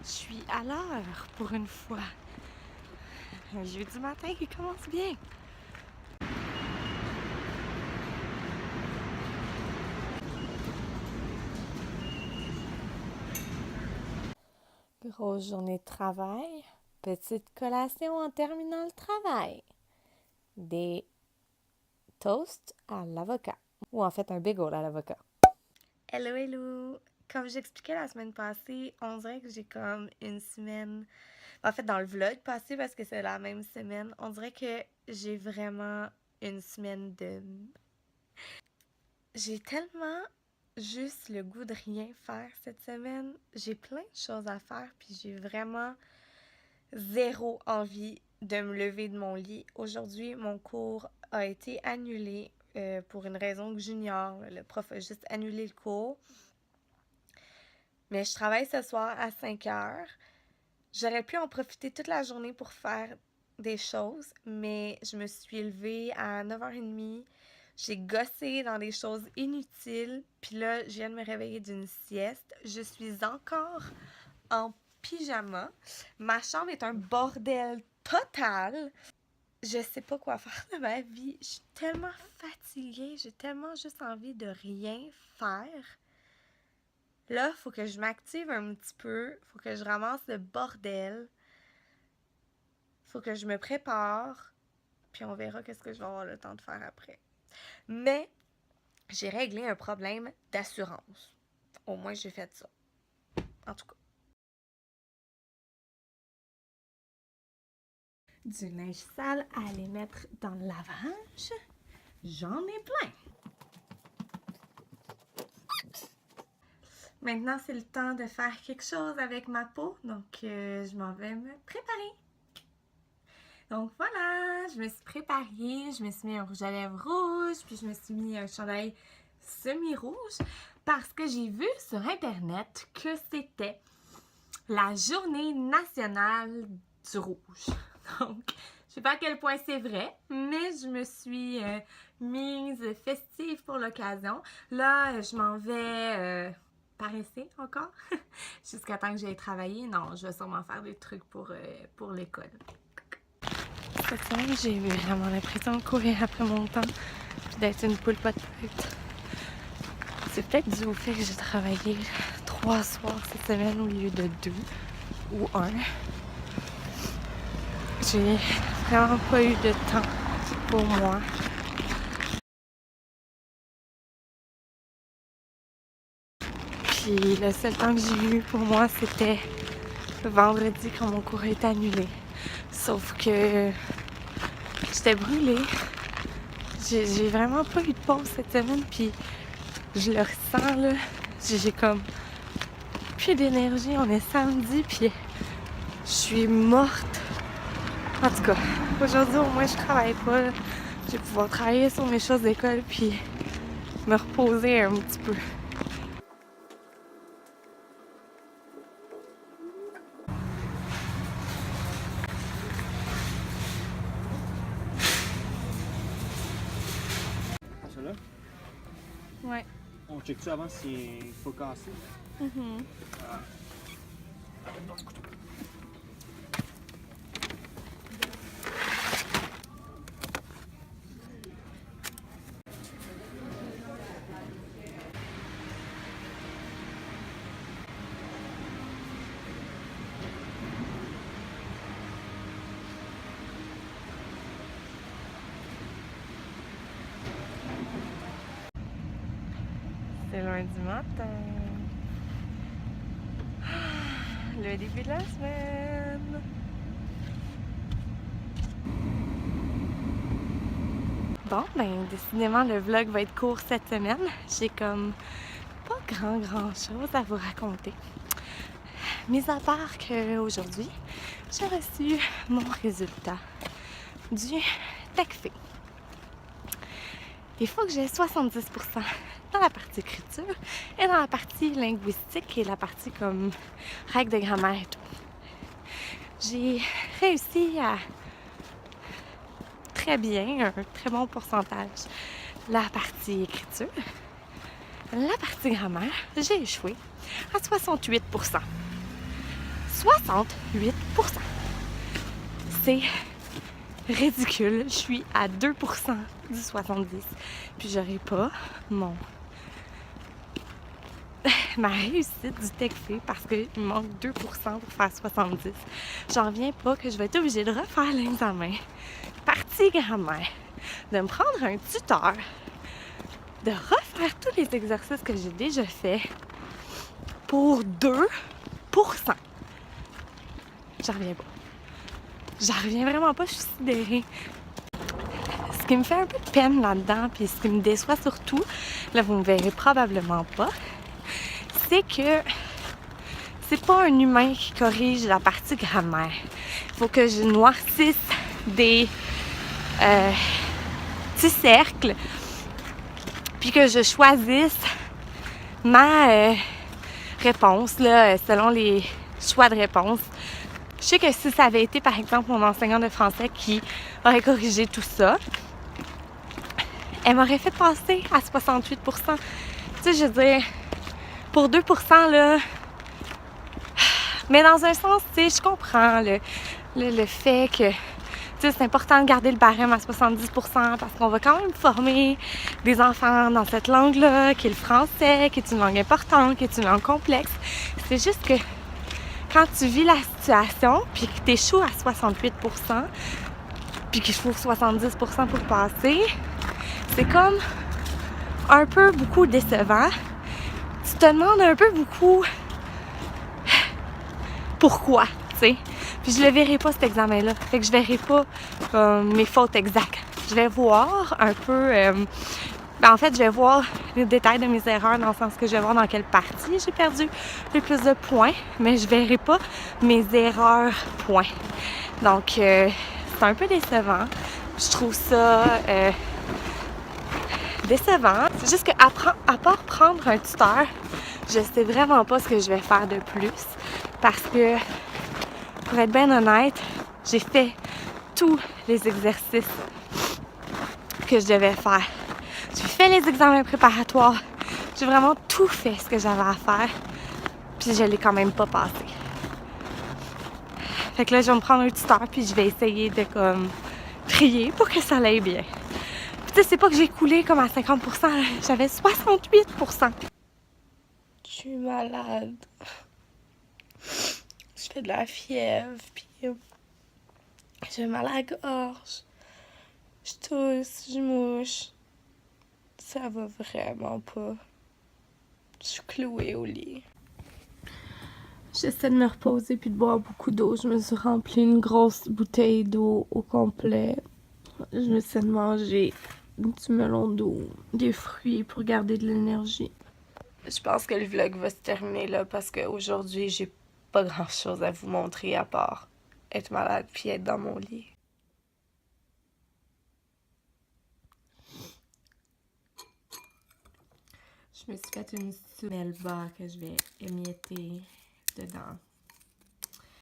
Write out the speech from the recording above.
Je suis à l'heure pour une fois. Un jeudi matin qui commence bien. Grosse journée de travail. Petite collation en terminant le travail. Des toasts à l'avocat. Ou en fait, un bagel à l'avocat. Hello, hello! Comme j'expliquais la semaine passée, on dirait que j'ai comme une semaine... En fait, dans le vlog passé, parce que c'est la même semaine, on dirait que j'ai vraiment une semaine de... J'ai tellement juste le goût de rien faire cette semaine. J'ai plein de choses à faire, puis j'ai vraiment zéro envie de me lever de mon lit. Aujourd'hui, mon cours a été annulé pour une raison que j'ignore. Le prof a juste annulé le cours. Mais je travaille ce soir à 5 heures. J'aurais pu en profiter toute la journée pour faire des choses, mais je me suis levée à 9h30. J'ai gossé dans des choses inutiles. Puis là, je viens de me réveiller d'une sieste. Je suis encore en pyjama. Ma chambre est un bordel total. Je sais pas quoi faire de ma vie. Je suis tellement fatiguée. J'ai tellement juste envie de rien faire. Là, faut que je m'active un petit peu. Faut que je ramasse le bordel. Faut que je me prépare. Puis on verra qu'est-ce que je vais avoir le temps de faire après. Mais j'ai réglé un problème d'assurance. Au moins, j'ai fait ça. En tout cas. Du linge sale à aller mettre dans le lavage. J'en ai plein. Maintenant, c'est le temps de faire quelque chose avec ma peau. Donc, je m'en vais me préparer. Donc voilà, je me suis préparée, je me suis mis un rouge à lèvres rouge, puis je me suis mis un chandail semi-rouge parce que j'ai vu sur internet que c'était la journée nationale du rouge. Donc, je sais pas à quel point c'est vrai, mais je me suis mise festive pour l'occasion. Là, je m'en vais paresser encore jusqu'à temps que j'aille travailler. Non, je vais sûrement faire des trucs pour l'école. Cette semaine, j'ai eu vraiment l'impression de courir après mon temps et d'être une poule pas de tête. C'est peut-être dû au fait que j'ai travaillé 3 soirs cette semaine au lieu de 2 ou 1. J'ai vraiment pas eu de temps pour moi. Puis le seul temps que j'ai eu pour moi, c'était vendredi quand mon cours a été annulé. Sauf que j'étais brûlée. J'ai vraiment pas eu de pause cette semaine, puis je le ressens là. J'ai comme plus d'énergie. On est samedi, puis je suis morte. En tout cas, aujourd'hui au moins je travaille pas. Là. Je vais pouvoir travailler sur mes choses d'école, puis me reposer un petit peu. Ça là? Ouais. On check-tu avant s'il faut casser? C'est lundi matin. Le début de la semaine. Bon, ben décidément le vlog va être court cette semaine. J'ai comme pas grand chose à vous raconter. Mis à part qu'aujourd'hui, j'ai reçu mon résultat du TECFE. Il faut que j'ai 70% dans la partie écriture et dans la partie linguistique et la partie comme règles de grammaire et tout. J'ai réussi à très bien, un très bon pourcentage, la partie écriture. La partie grammaire, j'ai échoué à 68%. 68%. C'est ridicule. Je suis à 2% du 70%. Puis j'aurai pas ma réussite du TECFE parce qu'il me manque 2% pour faire 70. J'en reviens pas que je vais être obligée de refaire l'examen. Partie grammaire. De me prendre un tuteur. De refaire tous les exercices que j'ai déjà faits pour 2%. J'en reviens pas. J'en reviens vraiment pas, je suis sidérée. Ce qui me fait un peu de peine là-dedans, puis ce qui me déçoit surtout, là vous me verrez probablement pas, c'est que c'est pas un humain qui corrige la partie grammaire. Il faut que je noircisse des petits cercles, puis que je choisisse ma réponse là, selon les choix de réponse. Je sais que si ça avait été, par exemple, mon enseignant de français qui aurait corrigé tout ça, elle m'aurait fait passer à 68%. Tu sais, je veux dire, pour 2%, là... Mais dans un sens, tu sais, je comprends le fait que, tu sais, c'est important de garder le barème à 70% parce qu'on va quand même former des enfants dans cette langue-là, qui est le français, qui est une langue importante, qui est une langue complexe. C'est juste que quand tu vis la situation, puis que tu échoues à 68%, puis qu'il faut 70% pour passer, c'est comme un peu beaucoup décevant. Tu te demandes un peu beaucoup pourquoi, tu sais. Puis je le verrai pas cet examen-là. Fait que je verrai pas mes fautes exactes. Je vais voir un peu... en fait, je vais voir les détails de mes erreurs dans le sens que je vais voir dans quelle partie j'ai perdu le plus de points, mais je verrai pas mes erreurs points. Donc, c'est un peu décevant. Je trouve ça décevant. C'est juste qu'à part prendre un tuteur, je sais vraiment pas ce que je vais faire de plus parce que, pour être bien honnête, j'ai fait tous les exercices que je devais faire. J'ai fait les examens préparatoires. J'ai vraiment tout fait ce que j'avais à faire. Puis je l'ai quand même pas passé. Fait que là, je vais me prendre un tuteur puis je vais essayer de comme prier pour que ça aille bien. Puis tu sais, c'est pas que j'ai coulé comme à 50%. J'avais 68%. Je suis malade. Je fais de la fièvre puis j'ai mal à la gorge. Je tousse, je mouche. Ça va vraiment pas. Je suis clouée au lit. J'essaie de me reposer puis de boire beaucoup d'eau. Je me suis rempli une grosse bouteille d'eau au complet. Je me suis de manger du melon d'eau, des fruits pour garder de l'énergie. Je pense que le vlog va se terminer là parce qu'aujourd'hui, j'ai pas grand chose à vous montrer à part être malade puis être dans mon lit. Je me suis fait une semelle bas que je vais émietter dedans.